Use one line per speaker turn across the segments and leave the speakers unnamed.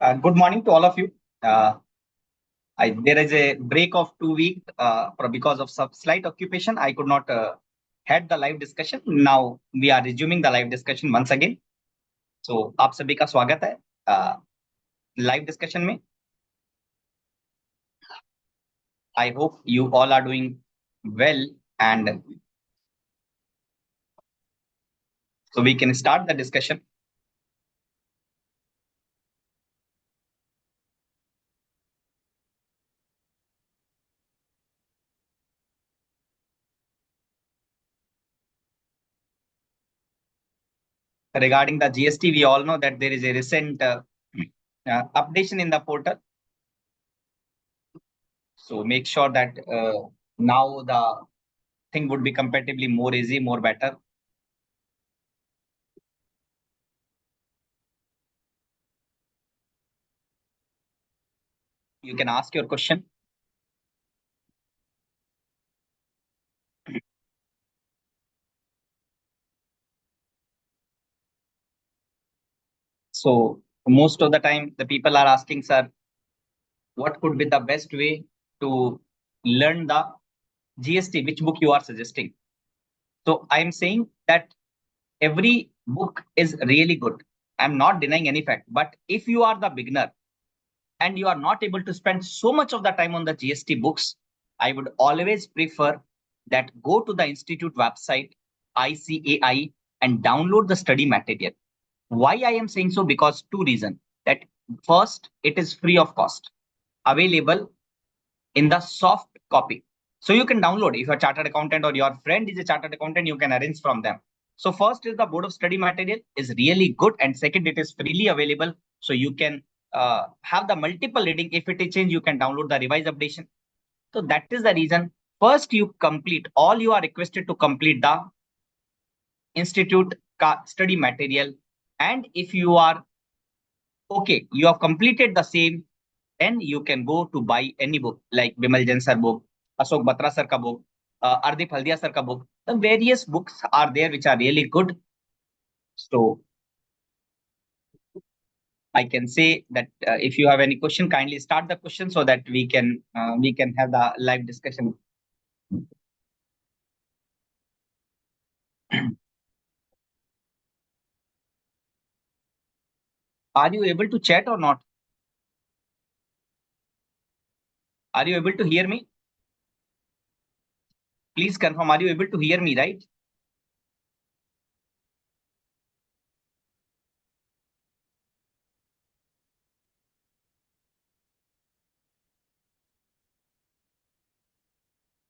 Good morning to all of you. Uh, there is a break of 2 weeks because of some slight occupation. I could not had the live discussion. Now we are resuming the live discussion once again. So आप सभी का स्वागत है live discussion में. I hope you all are doing well, and so we can start the discussion. Regarding the GST, we all know that there is a recent updation in the portal. So make sure that now the thing would be comparatively more easy, more better. You can ask your question. So most of the time, the people are asking, sir, what could be the best way to learn the GST? Which book you are suggesting? So I'm saying that every book is really good. I'm not denying any fact. But if you are the beginner and you are not able to spend so much of the time on the GST books, I would always prefer that go to the institute website, ICAI, and download the study material. Why I am saying so? Because two reasons. That first, it is free of cost, available in the soft copy. So you can download. If you're a chartered accountant or your friend is a chartered accountant, you can arrange from them. So first is the board of study material is really good, and second, it is freely available. So you can have the multiple reading. If it is changed, you can download the revised updation. So that is the reason. First, you complete all you are requested to complete the institute study material, and if you are okay, you have completed the same, then you can go to buy any book like Bimal Jain sir book, Ashok Batra sir ka book, Ardip Haldia sir ka book. The various books are there which are really good. So I can say that if you have any question, kindly start the question so that we can have the live discussion. Are you able to chat or not? Are you able to hear me? Please confirm. Are you able to hear me, right?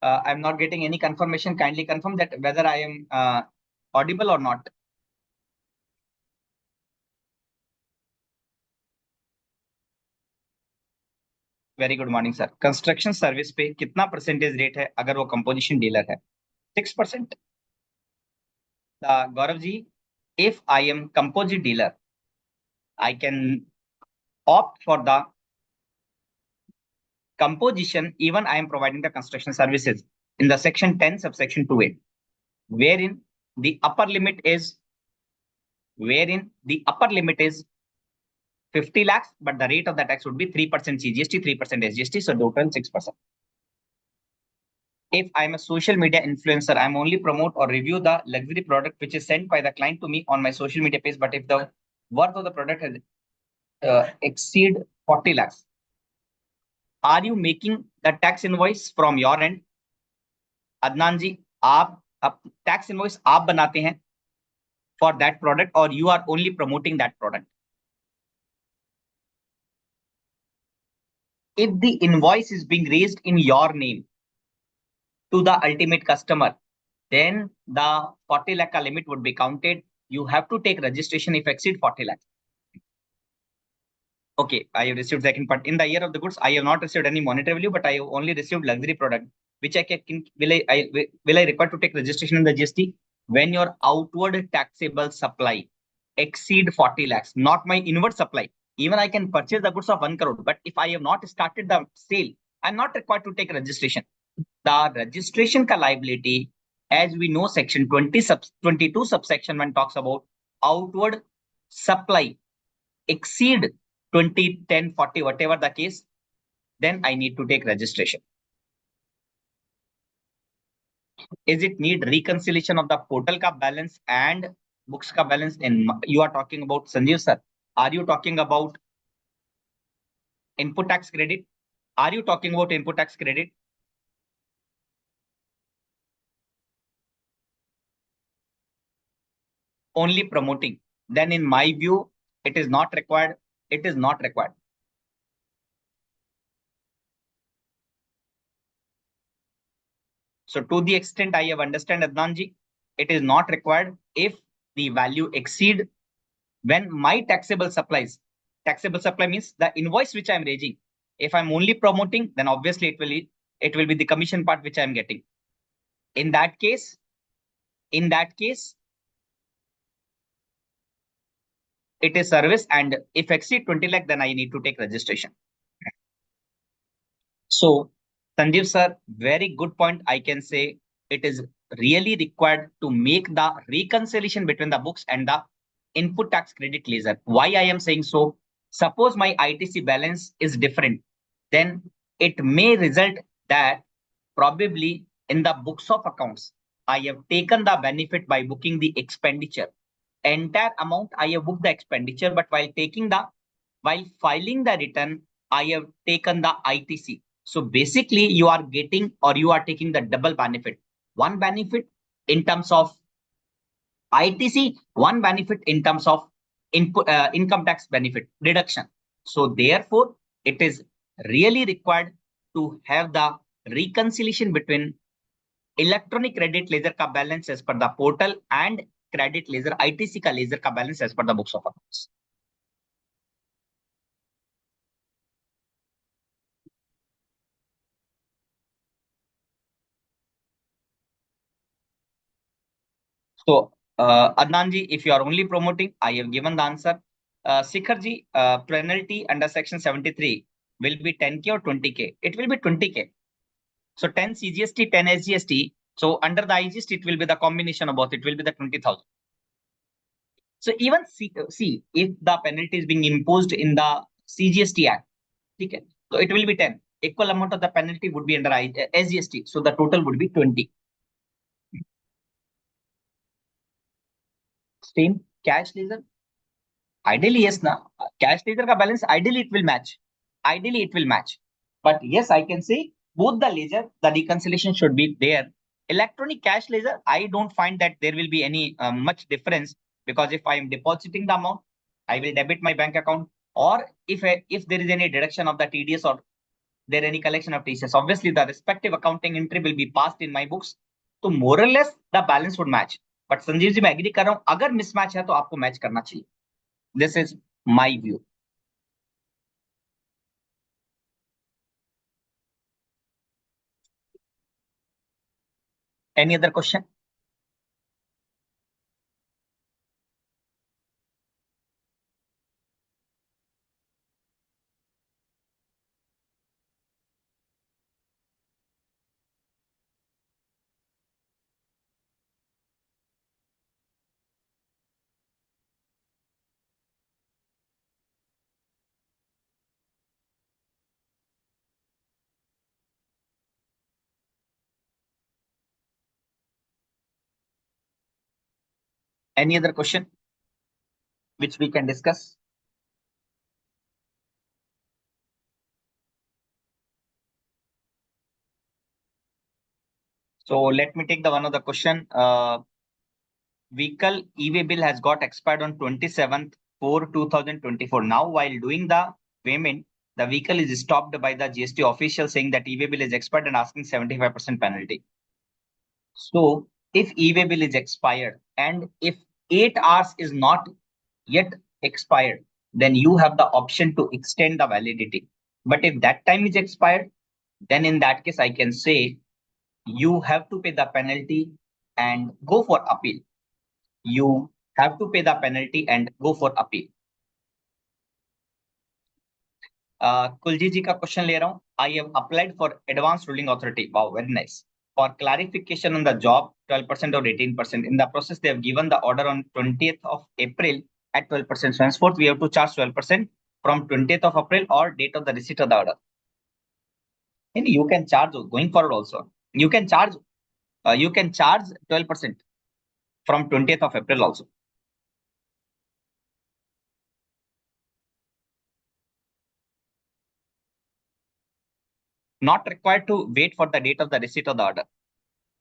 I'm not getting any confirmation. Kindly confirm that whether I am audible or not. Very good morning sir. Construction service पे कितना percentage rate है अगर वो composition dealer है? 6%. Gaurav ji, if I am composite dealer, I can opt for the composition even I am providing the construction services in the section 10 subsection 2A, wherein the upper limit is 50 lakhs, but the rate of the tax would be 3% CGST, 3% SGST, so total 6%. If I'm a social media influencer, I'm only promote or review the luxury product which is sent by the client to me on my social media page. But if the worth of the product has exceed 40 lakhs, are you making the tax invoice from your end? Adnan जी, आप tax invoice आप बनाते हैं for that product, or you are only promoting that product? If the invoice is being raised in your name to the ultimate customer, then the 40 lakh limit would be counted. You have to take registration if exceed 40 lakhs. Okay, I have received second part. In the year of the goods, I have not received any monetary value, but I have only received luxury product, which I can will I require to take registration in the GST when your outward taxable supply exceed 40 lakhs, not my inward supply. Even I can purchase the goods of 1 crore, but if I have not started the sale, I'm not required to take registration. The registration ka liability, as we know, section 22 subsection 1 talks about outward supply exceed 20, 10, 40, whatever the case, then I need to take registration. Is it need reconciliation of the portal ka balance and books ka balance? And you are talking about, Sanjeev sir, are you talking about input tax credit? Are you talking about input tax credit? Only promoting. Then in my view, it is not required. It is not required. So to the extent I have understand, Adnanji, it is not required if the value exceed when my taxable supply means the invoice which I'm raising. If I'm only promoting, then obviously it will be the commission part which I'm getting. In that case, it is service, and if exceed 20 lakh, then I need to take registration. So, Sanjeev sir, very good point. I can say it is really required to make the reconciliation between the books and the input tax credit ledger. Why I am saying so? Suppose my ITC balance is different, then it may result that probably in the books of accounts, I have taken the benefit by booking the expenditure. Entire amount I have booked the expenditure, but while filing the return, I have taken the ITC. So basically, you are getting or you are taking the double benefit. One benefit in terms of ITC, one benefit in terms of income tax benefit deduction. So therefore, it is really required to have the reconciliation between electronic credit ledger का balance as per the portal and credit ledger ITC का ledger का balance as per the books of accounts. So, Adnan ji, if you are only promoting, I have given the answer. Shikhar ji, penalty under section 73 will be 10K or 20K? It will be 20K. So 10 CGST, 10 SGST. So under the IGST, it will be the combination of both. It will be the 20,000. So even see if the penalty is being imposed in the CGST Act, okay, so it will be 10. Equal amount of the penalty would be under SGST. So the total would be 20. Same cash ledger. Ideally, yes, na. Cash ledger ka balance, ideally it will match. Ideally, it will match. But yes, I can say both the ledger, the reconciliation should be there. Electronic cash ledger, I don't find that there will be any much difference, because if I am depositing the amount, I will debit my bank account. Or if there is any deduction of the TDS or there any collection of TCS, obviously the respective accounting entry will be passed in my books. तो more or less the balance would match. But Sanjeev ji मैं agree कर रहा हूँ, अगर mismatch है तो आपको match करना चाहिए. This is my view. Any other question? Any other question which we can discuss? So let me take the one of the question. Vehicle e-way bill has got expired on 27th 4 2024. Now, while doing the payment, the vehicle is stopped by the GST official saying that e-way bill is expired and asking 75% penalty. So if e-way bill is expired and if 8 hours is not yet expired, then you have the option to extend the validity. But if that time is expired, then in that case, I can say you have to pay the penalty and go for appeal. You have to pay the penalty and go for appeal. Kuljeet जी का question ले रहा हूँ. I have applied for advanced ruling authority. Wow, very nice. For clarification on the job, 12% or 18%. In the process, they have given the order on 20th of April at 12%. So henceforth, we have to charge 12%. from 20th of April or date of the receipt of the order. And you can charge going forward also. You can charge 12% from 20th of April also. Not required to wait for the date of the receipt of the order.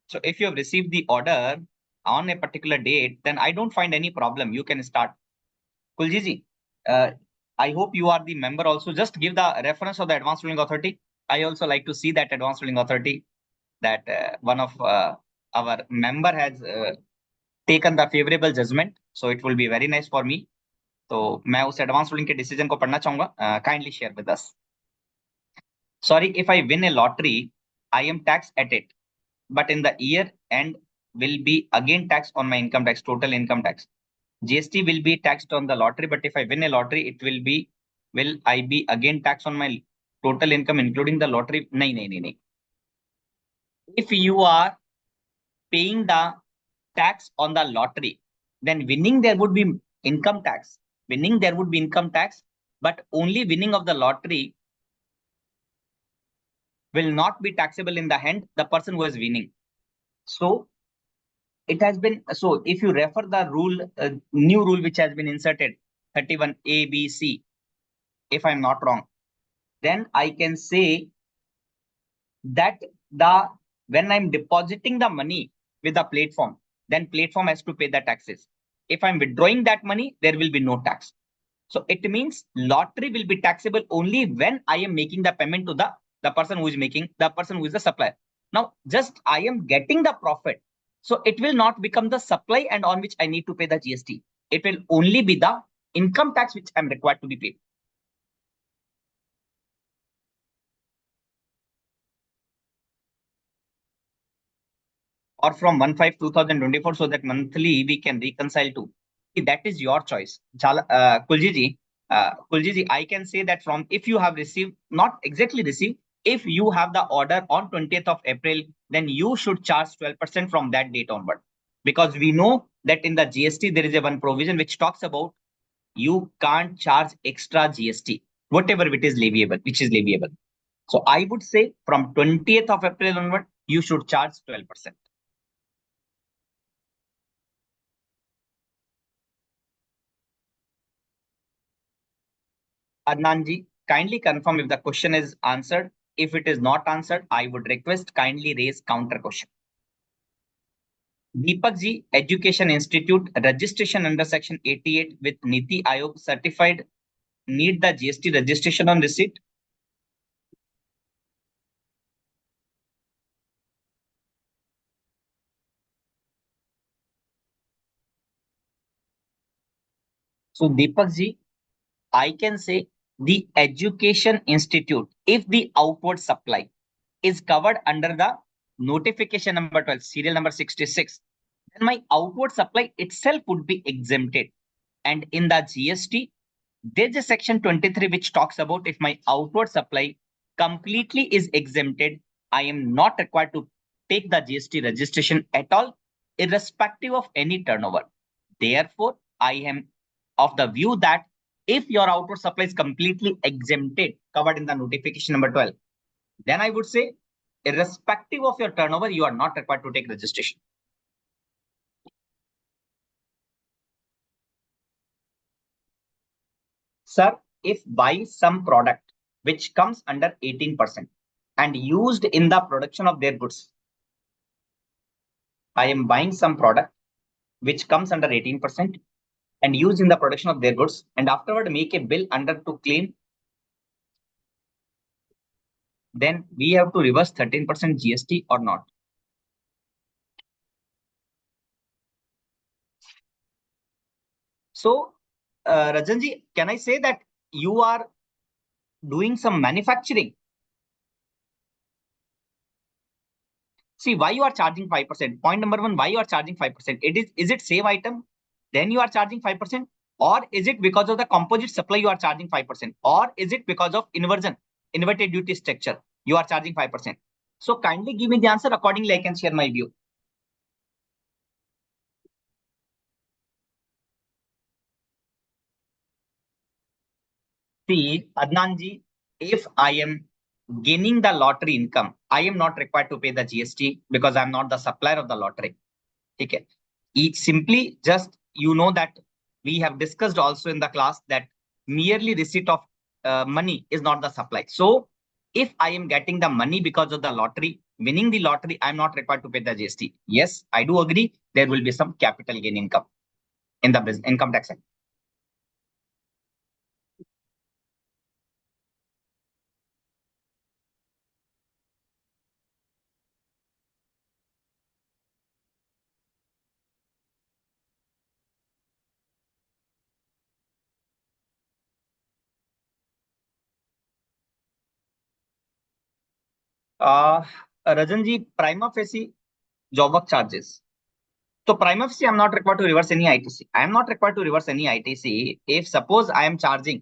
So if you have received the order on a particular date, then I don't find any problem. You can start. Kuljiji, I hope you are the member also. Just give the reference of the Advanced Ruling Authority. I also like to see that Advanced Ruling Authority that one of our member has taken the favorable judgment. So it will be very nice for me. तो मैं उस advance ruling के decision को पढ़ना चाहूंगा. Kindly share with us. Sorry, if I win a lottery, I am taxed at it, but in the year end will be again taxed on my income tax, total income tax. GST will be taxed on the lottery, but if I win a lottery, will I be again taxed on my total income, including the lottery? No, no, no, no. If you are paying the tax on the lottery, then winning there would be income tax. Winning there would be income tax, but only winning of the lottery will not be taxable in the hand the person who is winning. So it has been, so if you refer the rule, new rule which has been inserted, 31 ABC, if I'm not wrong, then I can say that when I'm depositing the money with the platform, then platform has to pay the taxes. If I'm withdrawing that money, there will be no tax. So it means lottery will be taxable only when I am making the payment to the person who is the supplier. Now, just I am getting the profit. So it will not become the supply and on which I need to pay the GST. It will only be the income tax which I'm required to be paid. Or from 1/5/2024, so that monthly we can reconcile to. That is your choice. Kuljiji, I can say that from if you have received, not exactly received, if you have the order on 20th of April, then you should charge 12% from that date onward. Because we know that in the GST, there is a one provision which talks about you can't charge extra GST, whatever it is leviable, which is leviable. So I would say from 20th of April onward, you should charge 12%. Adnanji, kindly confirm if the question is answered. If it is not answered, I would request kindly raise counter question. Deepak ji, Education Institute, registration under Section 88 with Niti Aayog certified, need the GST registration on receipt. So Deepak ji, I can say the Education Institute, if the outward supply is covered under the notification number 12, serial number 66, then my outward supply itself would be exempted. And in the GST, there's a section 23 which talks about if my outward supply completely is exempted, I am not required to take the GST registration at all, irrespective of any turnover. Therefore, I am of the view that if your outward supply is completely exempted, covered in the notification number 12, then I would say, irrespective of your turnover, you are not required to take registration. Sir, if buy some product which comes under 18% and used in the production of their goods, I am buying some product which comes under 18% and used in the production of their goods, and afterward make a bill under to claim, then we have to reverse 13% GST or not? So, Rajanji, can I say that you are doing some manufacturing? See, why you are charging 5%? Point number one, why you are charging 5%? Is it save item? Then you are charging 5%? Or is it because of the composite supply you are charging 5%? Or is it because of inverted duty structure, you are charging 5%? So kindly give me the answer. Accordingly, I can share my view. See, Adnan ji, if I am gaining the lottery income, I am not required to pay the GST because I'm not the supplier of the lottery. Okay. Simply just that we have discussed also in the class that merely receipt of money is not the supply. So if I am getting the money because of the lottery, winning the lottery, I'm not required to pay the GST. Yes, I do agree. There will be some capital gain income in the business income tax. Uh, Rajan ji, prima facie job work charges. So prima facie, I'm not required to reverse any ITC. I am not required to reverse any ITC if suppose I am charging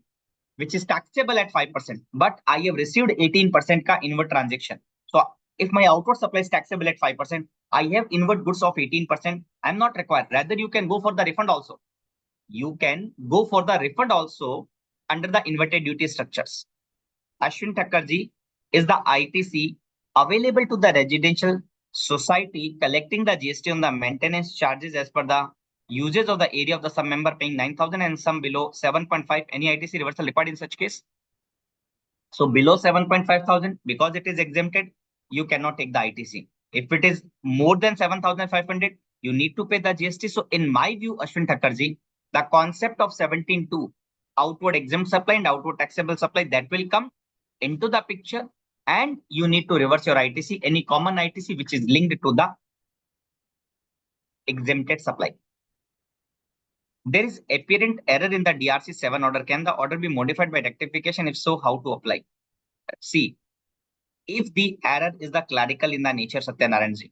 which is taxable at 5%, but I have received 18% ka inward transaction. So if my outward supply is taxable at 5%, I have inward goods of 18%. I'm not required. Rather, you can go for the refund also. You can go for the refund also under the inverted duty structures. Ashwin Thakkarji, is the ITC available to the residential society collecting the GST on the maintenance charges as per the usage of the area of the some member paying 9,000 and some below 7.5? Any ITC reversal required in such case? So below 7.5 thousand, because it is exempted, you cannot take the ITC. If it is more than 7,500, you need to pay the GST. So in my view, Ashwin Thakkarji, the concept of 17.2 outward exempt supply and outward taxable supply that will come into the picture, and you need to reverse your ITC, any common ITC which is linked to the exempted supply. There is apparent error in the DRC 7 order. Can the order be modified by rectification? If so, how to apply? See, if the error is the clerical in the nature, Satyanarayan,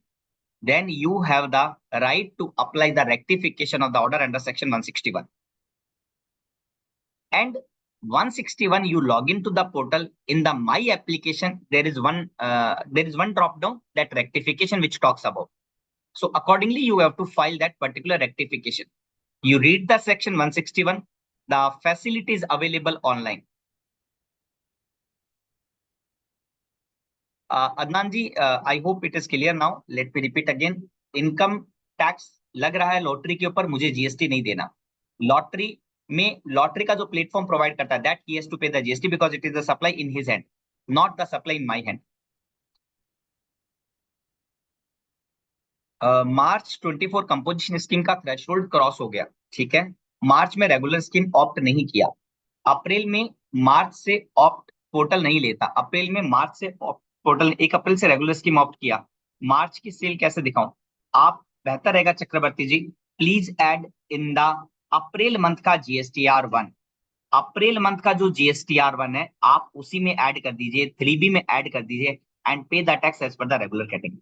then you have the right to apply the rectification of the order under section 161. And 161, you log into the portal. In the My Application, there is one drop down, that rectification which talks about. So accordingly, you have to file that particular rectification. You read the section 161. The facility is available online. Adnan ji, I hope it is clear now. Let me repeat again. Income tax लग रहा है lottery के ऊपर, मुझे GST नहीं देना. Lottery में lottery का जो प्लेटफॉर्म प्रोवाइड करता है, दैट ही हैज टू पे the GST because it is the supply in his hand, not the supply in my hand. March 24 composition scheme का थ्रेशोल्ड क्रॉस हो गया. ठीक है. मार्च में रेगुलर स्कीम ऑप्ट नहीं किया. अप्रैल में मार्च से ऑप्ट पोर्टल नहीं लेता. अप्रैल में मार्च से ऑप्ट पोर्टल, 1 अप्रैल से रेगुलर स्कीम ऑप्ट किया. मार्च की सेल कैसे दिखाऊं? आप बेहतर रहेगा Chakraborty ji, please add in the April month का GSTR 1. अप्रैल मंथ का जो GSTR 1 है, आप उसी में ऐड कर दीजिए, 3B में ऐड कर दीजिए and pay the tax as per the regular category.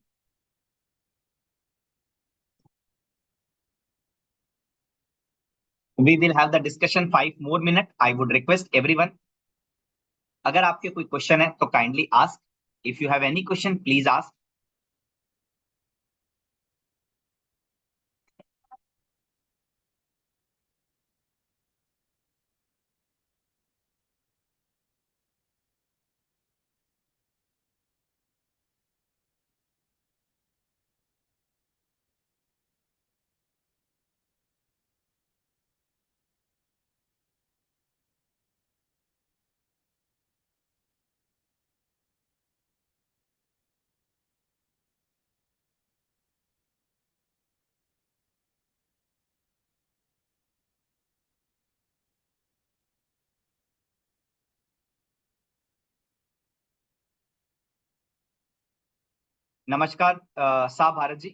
We will have the discussion 5 more minutes. I would request everyone, अगर आपके कोई क्वेश्चन है तो kindly ask. If you have any question please ask. नमस्कार सा भारत जी.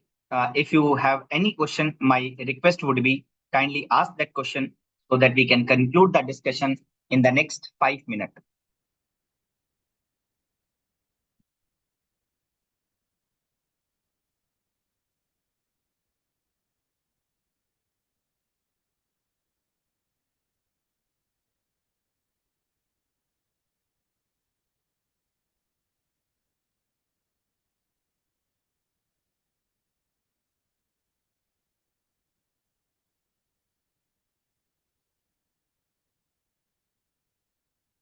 If you have any question, my request would be kindly ask that question so that we can conclude the discussion in the next 5 minutes.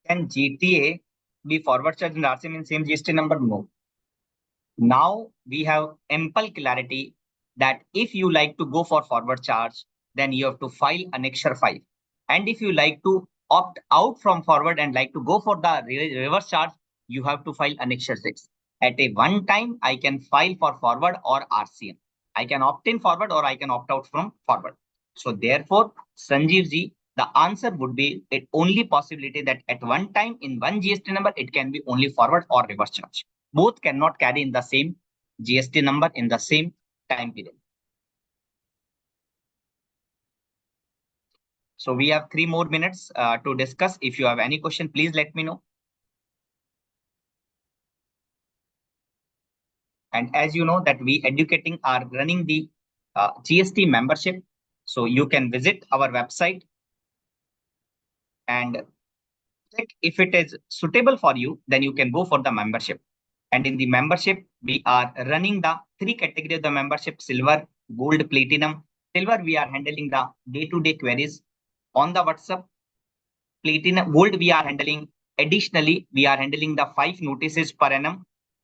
Can GTA be forward charge and RCM in same GST number? No. Now we have ample clarity that if you like to go for forward charge, then you have to file Annexure 5. And if you like to opt out from forward and like to go for the reverse charge, you have to file Annexure 6. At a one time, I can file for forward or RCM. I can opt in forward or I can opt out from forward. So therefore, Sanjeev ji, the answer would be it only possibility that at one time in one GST number, it can be only forward or reverse charge. Both cannot carry in the same GST number in the same time period. So we have 3 more minutes to discuss. If you have any question, please let me know. And as you know that we educating are running the GST membership. So you can visit our website and check if it is suitable for you, then you can go for the membership. And in the membership, we are running the 3 categories of the membership: silver, gold, platinum. Silver, we are handling the day-to-day queries on the WhatsApp. Platinum, gold, we are handling. Additionally, we are handling the 5 notices per annum.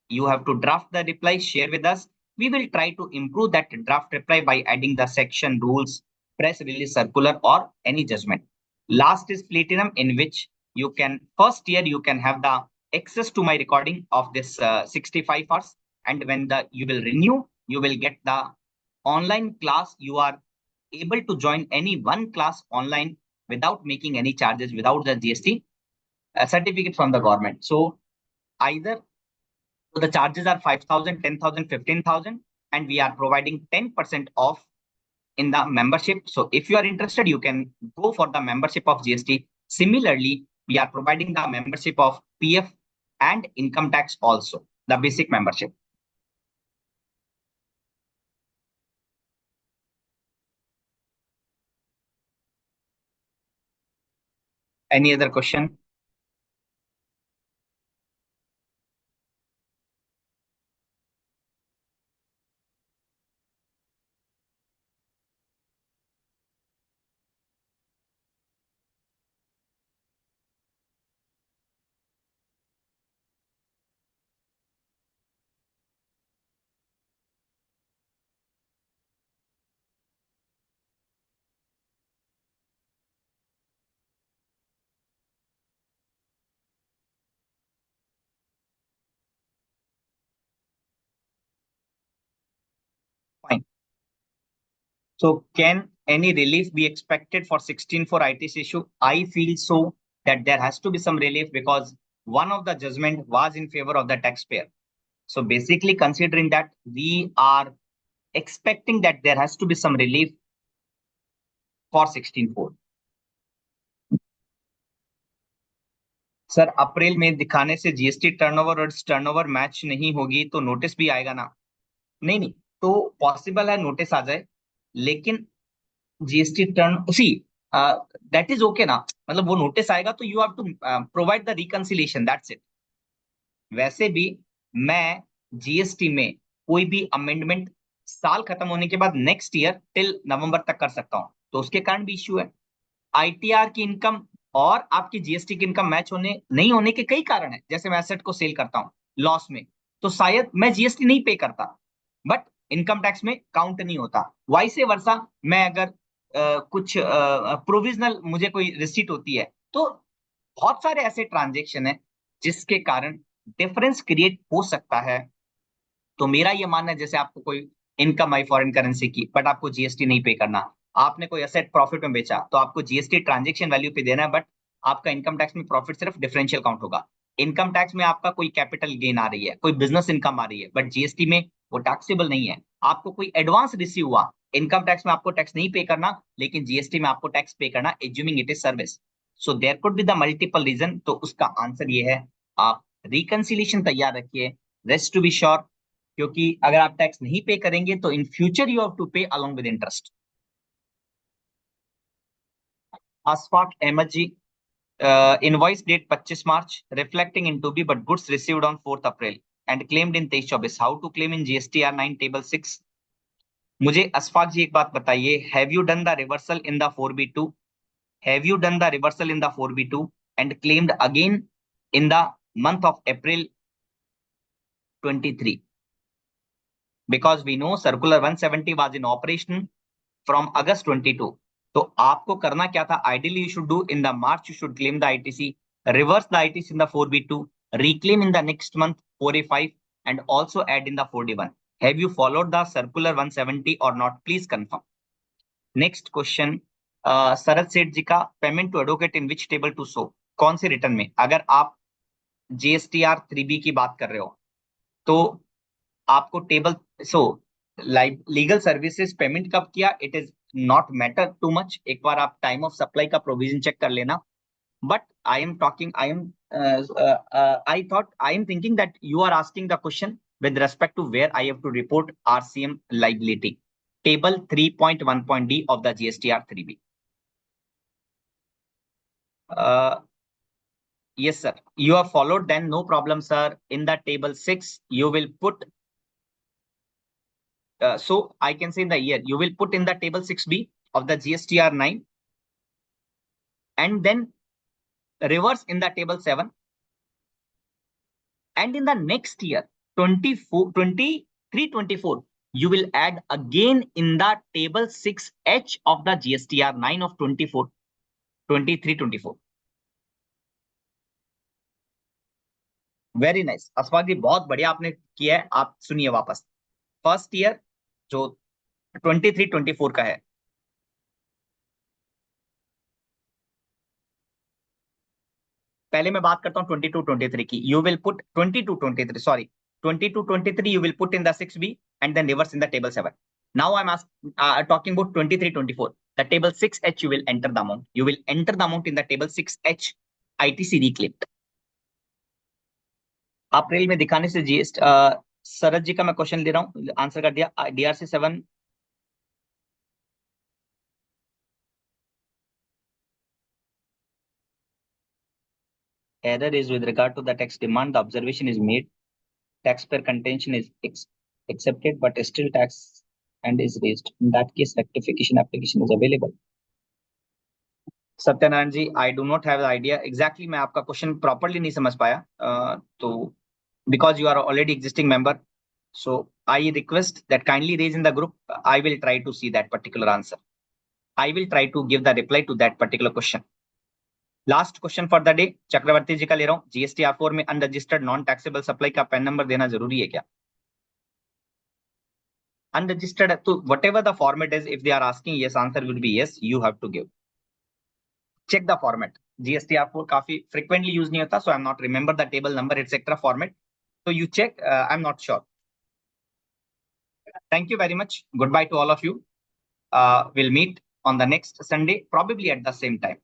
You have to draft the reply, share with us. We will try to improve that draft reply by adding the section, rules, press release circular, or any judgment. Last is platinum, in which you can first year you can have the access to my recording of this 65 hours, and when the you will renew, you will get the online class. You are able to join any one class online without making any charges, without the GST certificate from the government. So either the charges are 5,000, 10,000, 15,000, and we are providing 10% off in the membership. So if you are interested, you can go for the membership of GST. Similarly, we are providing the membership of PF and income tax also, the basic membership. Any other question? Fine. So can any relief be expected for 16 for ITC issue? I feel so that there has to be some relief because one of the judgment was in favor of the taxpayer. So basically considering that, we are expecting that there has to be some relief for 16.4. Sir अप्रैल में दिखाने से GST turnover और turnover match नहीं होगी तो notice भी आएगा ना? नहीं नहीं, तो पॉसिबल है नोटिस आ जाए, लेकिन जीएसटी टर्न उसी दैट इज ओके ना, मतलब वो नोटिस आएगा तो you have to provide the reconciliation, that's it. वैसे भी मैं जीएसटी में कोई भी अमेंडमेंट साल खत्म होने के बाद नेक्स्ट ईयर टिल नवंबर तक कर सकता हूं, तो उसके कारण भी इश्यू है। आईटीआर की इनकम और आपकी जीएसटी की इनकम मैच होने नहीं होने के कई कारण है। जैसे मैं एसेट को सेल करता हूं लॉस में, तो शायद मैं जीएसटी नहीं पे करता, बट इनकम टैक्स में काउंट नहीं होता। वाइसे वर्सा, मैं अगर कुछ प्रोविजनल मुझे कोई रिसीट होती है, तो बहुत सारे ऐसे ट्रांजेक्शन है जिसके कारण डिफरेंस क्रिएट हो सकता है। तो मेरा ये मानना है, जैसे आपको कोई इनकम आई फॉरेन करेंसी की बट आपको जीएसटी नहीं पे करना, आपने कोई असेट प्रॉफिट में बेचा तो आपको जीएसटी ट्रांजेक्शन वैल्यू पे देना है, बट आपका इनकम टैक्स में प्रॉफिट सिर्फ डिफरेंशियल काउंट होगा। इनकम टैक्स में आपका कोई कैपिटल गेन आ रही है, कोई बिजनेस इनकम आ रही है, बट जीएसटी में वो टैक्सेबल नहीं है। आपको कोई एडवांस रिसीव हुआ, इनकम टैक्स में आपको टैक्स नहीं पे करना, लेकिन जीएसटी में आपको टैक्स पे करना, assuming it is service. So there could be the multiple reason. तो उसका आंसर ये है, आप रिकंसिलिएशन तैयार रखिए, रेस्ट टू बी श्योर, क्योंकि अगर आप टैक्स नहीं पे करेंगे तो in future you have to pay along with interest. Ashfaq Ahmed ji, invoice date 25 March, reflecting in to be but goods received on 4 अप्रैल and claimed in 23-24, how to claim in GSTR 9 table 6? मुझे अशफाक जी एक बात बताइए, have you done the reversal in the 4B2? Have you done the reversal in the 4B2? and claimed again in the month of April 23, because we know circular 170 was in operation from August 22. तो आपको करना क्या था? Ideally you should do in the March, you should claim the ITC, reverse the ITC in the 4B2, reclaim in the next month 4A5, and also add in the 4D1. Have you followed the circular 170 or not? Please confirm. Next question, शरद सेठ जी का payment to advocate in which table to show? कौन से return में? अगर आप GSTR 3B की बात कर रहे हो तो आपको टेबल लीगल सर्विसेज पेमेंट कब किया, it is not matter too much. एक बार आप टाइम ऑफ सप्लाई का प्रोविजन चेक कर लेना. But I thought I am thinking that you are asking the question with respect to where I have to report RCM liability. Table 3.1.d of the GSTR 3B. Yes, sir. You have followed, then no problem, sir. In the table 6, you will put so I can say in the year, you will put in the table 6B of the GSTR 9, and then reverse in the table 7. And in the next year, 23-24, you will add again in the table 6H of the GSTR 9 of 23-24. Very nice Ashfaq ji, बहुत बढ़िया आपने किया है. आप सुनिए वापस. First year जो 23-24 का है, पहले मैं बात करता हूं 22-23 की. You will put 22-23, sorry 22-23, you will put in the 6B and then reverse in the table 7. Now I'm talking about 23-24. The table 6H, you will enter the amount. You will enter the amount in the table 6H ITC reclaimed. अप्रैल में दिखाने से GST. शरद जी का मैं question ले रहा हूँ, answer कर दिया. DRC 7. Error is with regard to the tax demand. The observation is made. Taxpayer contention is accepted, but still tax and is raised. In that case, rectification application is available. Satyanarayan ji, I do not have the idea exactly. मैं आपका question properly नहीं समझ पाया. तो because you are already existing member, so I request that kindly raise in the group. I will try to see that particular answer. I will try to give the reply to that particular question. Last question for the day, Chakraborty ji का ले रहा हूँ. GSTR 4 में unregistered non taxable supply का PAN number देना जरूरी है क्या? Unregistered, तो whatever the format is, if they are asking, yes, answer will be yes, you have to give. Check the format. GSTR 4 काफी frequently use नहीं होता, so I'm not remember the table number, etc. format. So you check. I'm not sure. Thank you very much. Goodbye to all of you. We'll meet on the next Sunday, probably at the same time.